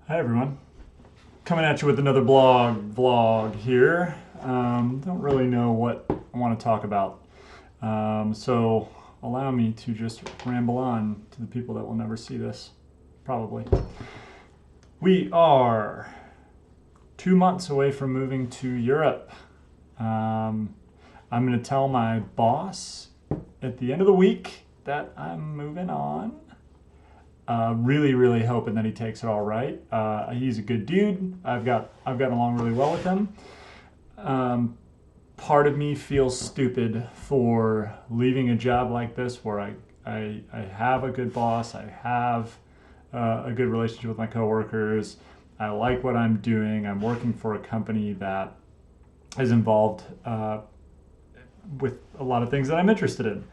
Hi everyone, coming at you with another vlog here. Don't really know what I want to talk about, so allow me to just ramble on to the people that will never see this, probably. We are 2 months away from moving to Europe. I'm going to tell my boss at the end of the week that I'm moving on. Really hoping that he takes it all right. He's a good dude. I've gotten along really well with him. Part of me feels stupid for leaving a job like this where I have a good boss. I have a good relationship with my coworkers. I like what I'm doing. I'm working for a company that is involved with a lot of things that I'm interested in.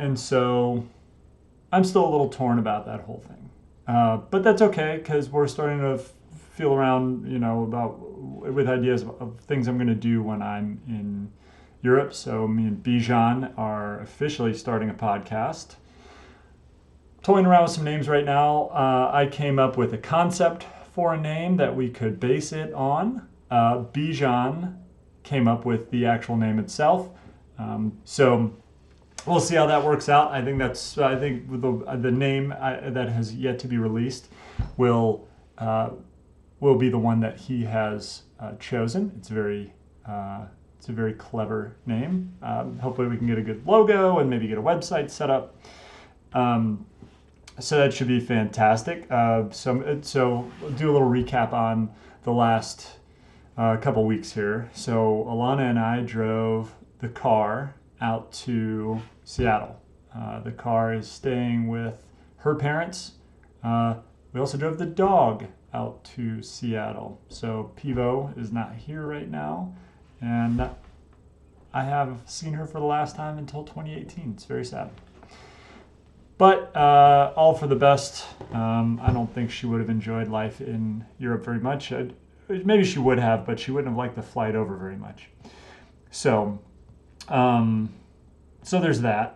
And so I'm still a little torn about that whole thing. But that's okay, because we're starting to feel around, with ideas of things I'm going to do when I'm in Europe. So me and Bijan are officially starting a podcast. Toying around with some names right now. I came up with a concept for a name that we could base it on. Bijan came up with the actual name itself. So we'll see how that works out. I think the name that has yet to be released will be the one that he has chosen. It's a very clever name. Hopefully we can get a good logo and maybe get a website set up. So that should be fantastic. So we'll do a little recap on the last couple weeks here. So Alana and I drove the car out to Seattle. The car is staying with her parents. We also drove the dog out to Seattle. So Pivo is not here right now, and I have seen her for the last time until 2018. It's very sad. But all for the best. I don't think she would have enjoyed life in Europe very much. Maybe she would have, but she wouldn't have liked the flight over very much. So there's that.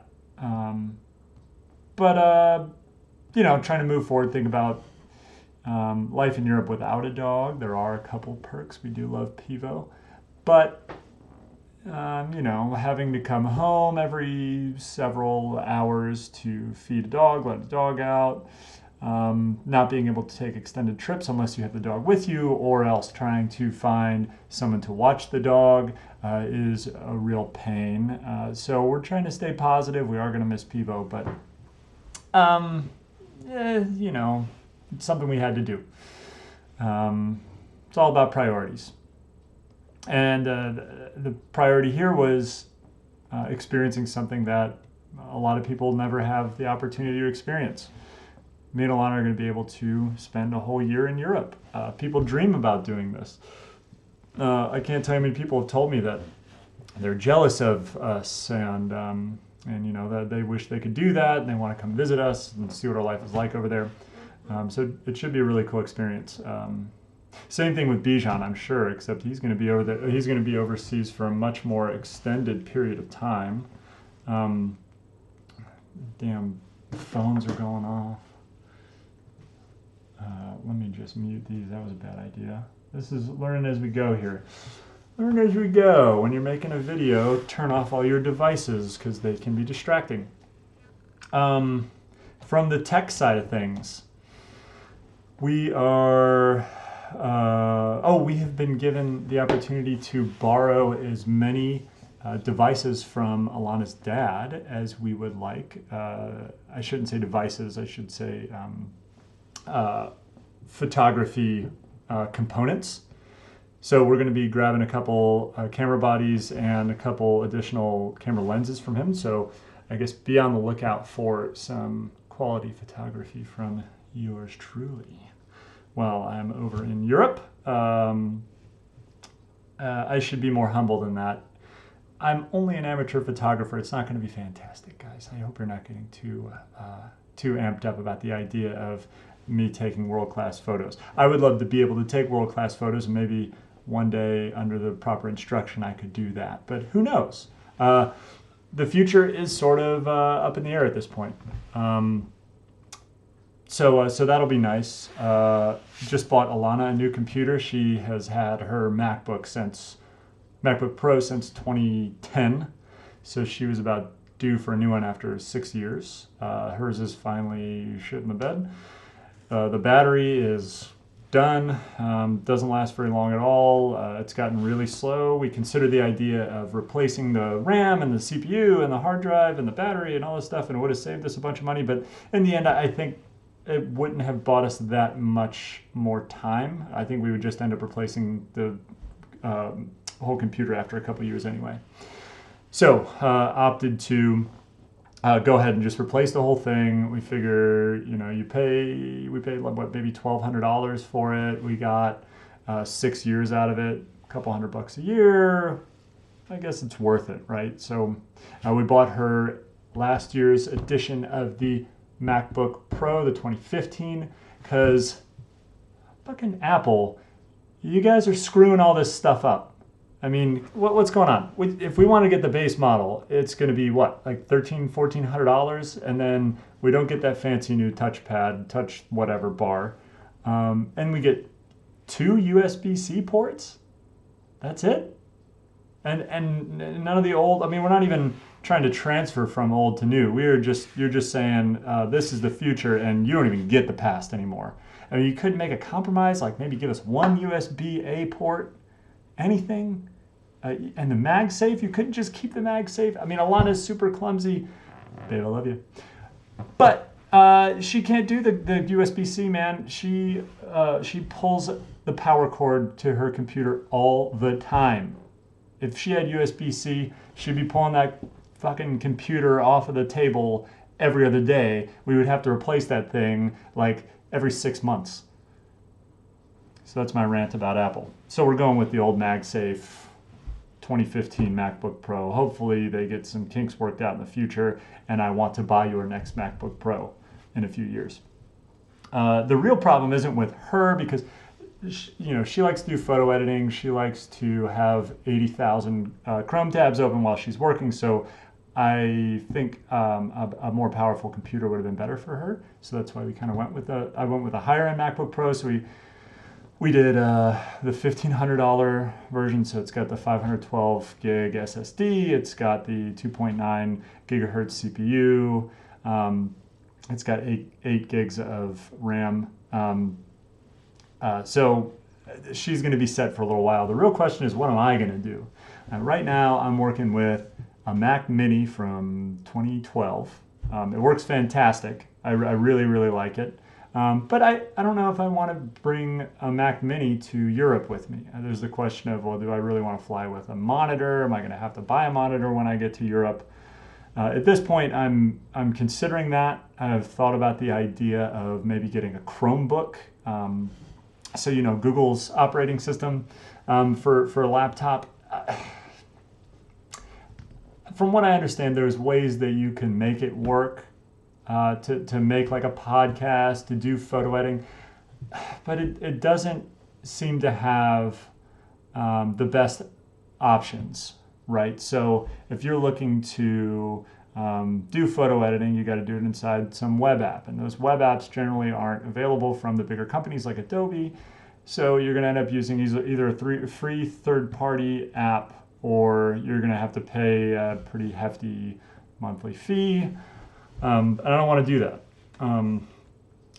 Trying to move forward, think about life in Europe without a dog. There are a couple perks. We do love Pivo. But, having to come home every several hours to feed a dog, let a dog out, not being able to take extended trips unless you have the dog with you, or else trying to find someone to watch the dog is a real pain. So we're trying to stay positive. We are going to miss Pivo, but it's something we had to do. It's all about priorities. And the priority here was experiencing something that a lot of people never have the opportunity to experience. Me and Alana are going to be able to spend a whole year in Europe. People dream about doing this. I can't tell you how many people have told me that they're jealous of us and that they wish they could do that, and they want to come visit us and see what our life is like over there. So it should be a really cool experience. Same thing with Bijan, I'm sure, except he's going to be over there. He's going to be overseas for a much more extended period of time. Damn phones are going off. Let me just mute these. That was a bad idea. This is learning as we go here. Learn as we go. When you're making a video, turn off all your devices because they can be distracting. From the tech side of things, we are... we have been given the opportunity to borrow as many devices from Alana's dad as we would like. I shouldn't say devices, I should say photography components. So we're going to be grabbing a couple camera bodies and a couple additional camera lenses from him. So I guess be on the lookout for some quality photography from yours truly. While I'm over in Europe, I should be more humble than that. I'm only an amateur photographer. It's not going to be fantastic, guys. I hope you're not getting too amped up about the idea of me taking world-class photos. I would love to be able to take world-class photos, and maybe one day under the proper instruction I could do that. But who knows? The future is sort of up in the air at this point. So that'll be nice. Just bought Alana a new computer. She has had her MacBook Pro since 2010. So she was about due for a new one after 6 years. Hers is finally shit in the bed. The battery is done. Doesn't last very long at all. It's gotten really slow. We considered the idea of replacing the RAM and the CPU and the hard drive and the battery and all this stuff, and it would have saved us a bunch of money. But in the end, I think it wouldn't have bought us that much more time. I think we would just end up replacing the whole computer after a couple years anyway. So opted to go ahead and just replace the whole thing. We figure, we paid what, maybe $1,200 for it. We got 6 years out of it, a couple $100 a year. I guess it's worth it, right? So we bought her last year's edition of the MacBook Pro, the 2015, because fucking Apple, you guys are screwing all this stuff up. I mean, what's going on? If we want to get the base model, it's going to be what, like $1,400, and then we don't get that fancy new touchpad, touch whatever bar, and we get 2 USB-C ports. That's it. And none of the old. I mean, we're not even trying to transfer from old to new. You're just saying this is the future, and you don't even get the past anymore. I mean, you could make a compromise, like maybe give us 1 USB-A port, anything. And the MagSafe, you couldn't just keep the MagSafe. I mean, Alana's super clumsy. Babe, I love you. But she can't do the USB-C, man. She pulls the power cord to her computer all the time. If she had USB-C, she'd be pulling that fucking computer off of the table every other day. We would have to replace that thing like every 6 months. So that's my rant about Apple. So we're going with the old MagSafe 2015 MacBook Pro. Hopefully they get some kinks worked out in the future, and I want to buy your next MacBook Pro in a few years. The real problem isn't with her, because she likes to do photo editing. She likes to have 80,000 Chrome tabs open while she's working. So I think a more powerful computer would have been better for her. So that's why we kind of went with I went with a higher end MacBook Pro. So we did the $1,500 version. So it's got the 512 gig SSD. It's got the 2.9 gigahertz CPU. It's got 8 gigs of RAM. So she's going to be set for a little while. The real question is, what am I going to do? Right now, I'm working with a Mac Mini from 2012. It works fantastic. I really, really like it. But I don't know if I want to bring a Mac Mini to Europe with me. There's the question of, well, do I really want to fly with a monitor? Am I going to have to buy a monitor when I get to Europe? At this point, I'm considering that. I've thought about the idea of maybe getting a Chromebook. So, Google's operating system for a laptop. From what I understand, there's ways that you can make it work to make like a podcast, to do photo editing, but it doesn't seem to have the best options, right? So if you're looking to do photo editing, you got to do it inside some web app, and those web apps generally aren't available from the bigger companies like Adobe. So you're going to end up using either a free third-party app, or you're going to have to pay a pretty hefty monthly fee. And I don't want to do that.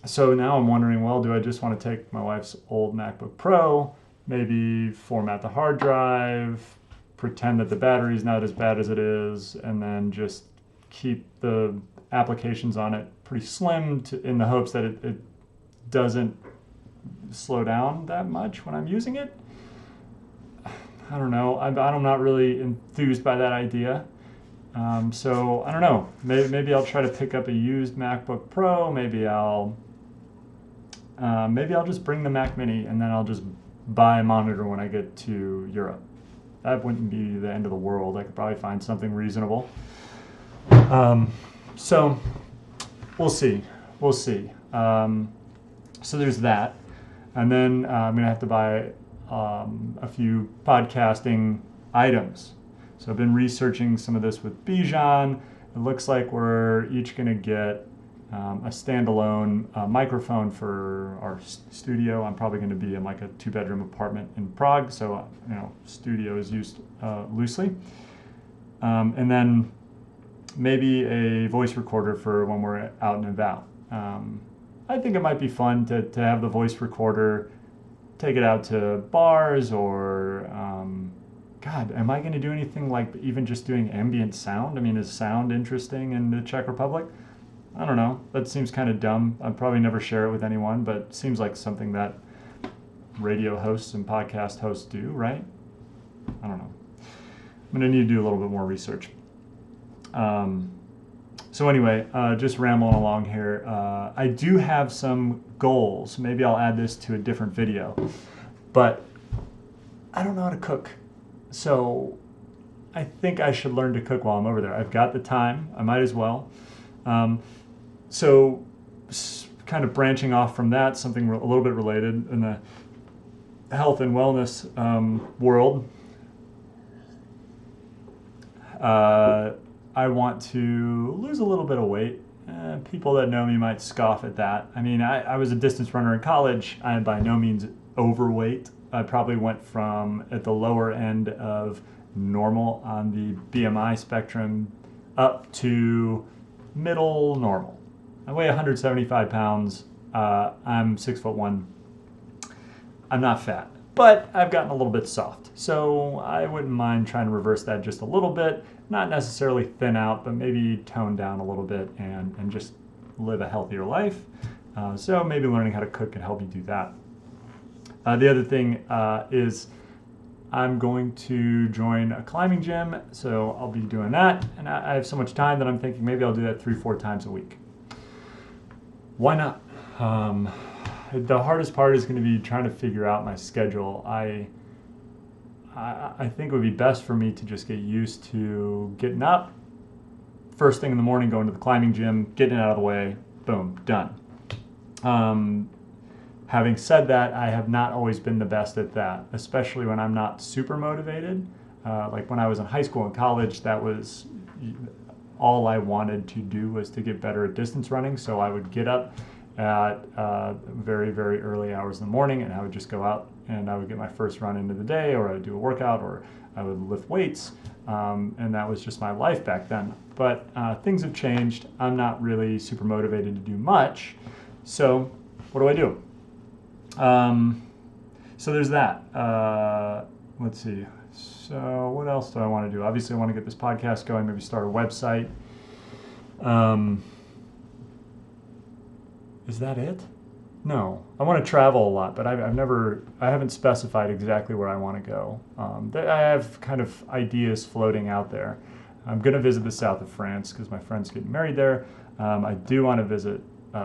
So now I'm wondering, well, do I just want to take my wife's old MacBook Pro, maybe format the hard drive, pretend that the battery's not as bad as it is, and then just keep the applications on it pretty slim in the hopes that it doesn't slow down that much when I'm using it? I don't know. I'm not really enthused by that idea. So I don't know. Maybe I'll try to pick up a used MacBook Pro. Maybe I'll just bring the Mac Mini, and then I'll just buy a monitor when I get to Europe. That wouldn't be the end of the world. I could probably find something reasonable. So we'll see. So there's that. And then I'm going to have to buy a few podcasting items. So I've been researching some of this with Bijan. It looks like we're each going to get a standalone microphone for our studio. I'm probably going to be in like a 2-bedroom apartment in Prague, so studio is used loosely. And then maybe a voice recorder for when we're out and about. I think it might be fun to have the voice recorder, take it out to bars or, God, am I going to do anything like even just doing ambient sound? I mean, is sound interesting in the Czech Republic? I don't know. That seems kind of dumb. I'd probably never share it with anyone, but it seems like something that radio hosts and podcast hosts do, right? I don't know. I'm going to need to do a little bit more research. So anyway, just rambling along here. I do have some goals. Maybe I'll add this to a different video, but I don't know how to cook. So I think I should learn to cook while I'm over there. I've got the time. I might as well. So kind of branching off from that, something a little bit related in the health and wellness world. I want to lose a little bit of weight. People that know me might scoff at that. I mean, I was a distance runner in college. I am by no means overweight. I probably went from at the lower end of normal on the BMI spectrum up to middle normal. I weigh 175 pounds. I'm 6'1". I'm not fat, but I've gotten a little bit soft. So I wouldn't mind trying to reverse that just a little bit. Not necessarily thin out, but maybe tone down a little bit and just live a healthier life. So maybe learning how to cook can help you do that. The other thing is I'm going to join a climbing gym, so I'll be doing that. And I have so much time that I'm thinking maybe I'll do that 3-4 times a week. Why not? The hardest part is going to be trying to figure out my schedule. I think it would be best for me to just get used to getting up first thing in the morning, going to the climbing gym, getting it out of the way, boom, done. Having said that, I have not always been the best at that, especially when I'm not super motivated. Like when I was in high school and college, that was all I wanted to do was to get better at distance running. So I would get up at very, very early hours in the morning and I would just go out and I would get my first run into the day, or I would do a workout, or I would lift weights. And that was just my life back then. But things have changed. I'm not really super motivated to do much. So what do I do? So there's that. Let's see. So what else do I want to do? Obviously I want to get this podcast going, maybe start a website. Is that it? No, I want to travel a lot, but I haven't specified exactly where I want to go. I have kind of ideas floating out there. I'm going to visit the south of France because my friend's getting married there. I do want to visit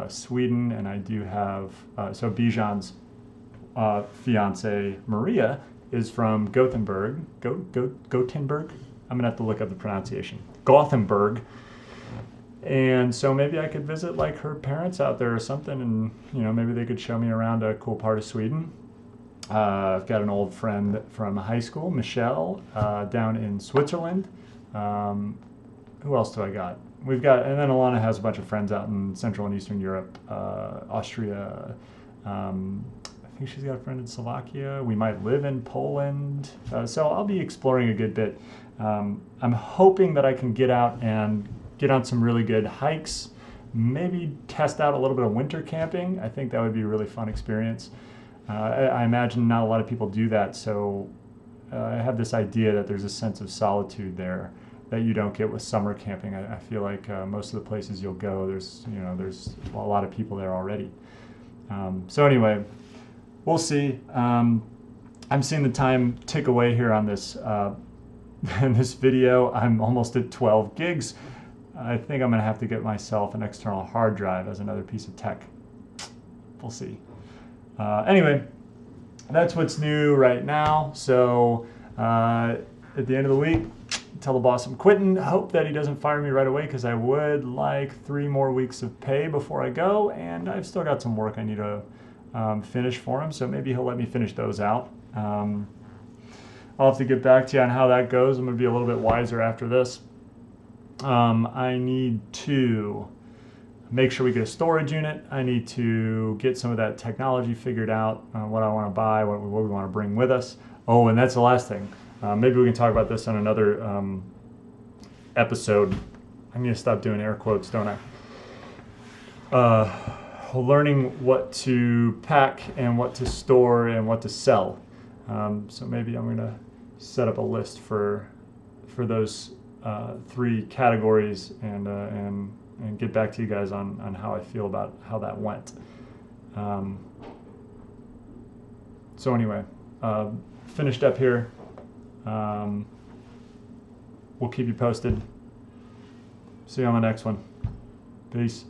Sweden, and I do have, so Bijan's fiance, Maria, is from Gothenburg. Gothenburg? I'm going to have to look up the pronunciation. Gothenburg. And so maybe I could visit like her parents out there or something, and maybe they could show me around a cool part of Sweden. I've got an old friend from high school, Michelle, down in Switzerland. Who else do I got? And then Alana has a bunch of friends out in Central and Eastern Europe, Austria. I think she's got a friend in Slovakia. We might live in Poland. So I'll be exploring a good bit. I'm hoping that I can get out and get on some really good hikes, maybe test out a little bit of winter camping. I think that would be a really fun experience. I imagine not a lot of people do that, so I have this idea that there's a sense of solitude there that you don't get with summer camping. I feel like most of the places you'll go, there's a lot of people there already. So anyway, we'll see. I'm seeing the time tick away here on this in this video. I'm almost at 12 gigs. I think I'm going to have to get myself an external hard drive as another piece of tech. We'll see. Anyway, that's what's new right now. So at the end of the week, tell the boss I'm quitting. Hope that he doesn't fire me right away, because I would like 3 more weeks of pay before I go, and I've still got some work I need to finish for him, so maybe he'll let me finish those out. I'll have to get back to you on how that goes. I'm going to be a little bit wiser after this. I need to make sure we get a storage unit. I need to get some of that technology figured out, what I want to buy, what we want to bring with us. Oh, and that's the last thing. Maybe we can talk about this on another episode. I need to stop doing air quotes, don't I? Learning what to pack and what to store and what to sell. So maybe I'm going to set up a list for those 3 categories and get back to you guys on how I feel about how that went. So anyway, finished up here. We'll keep you posted. See you on the next one. Peace.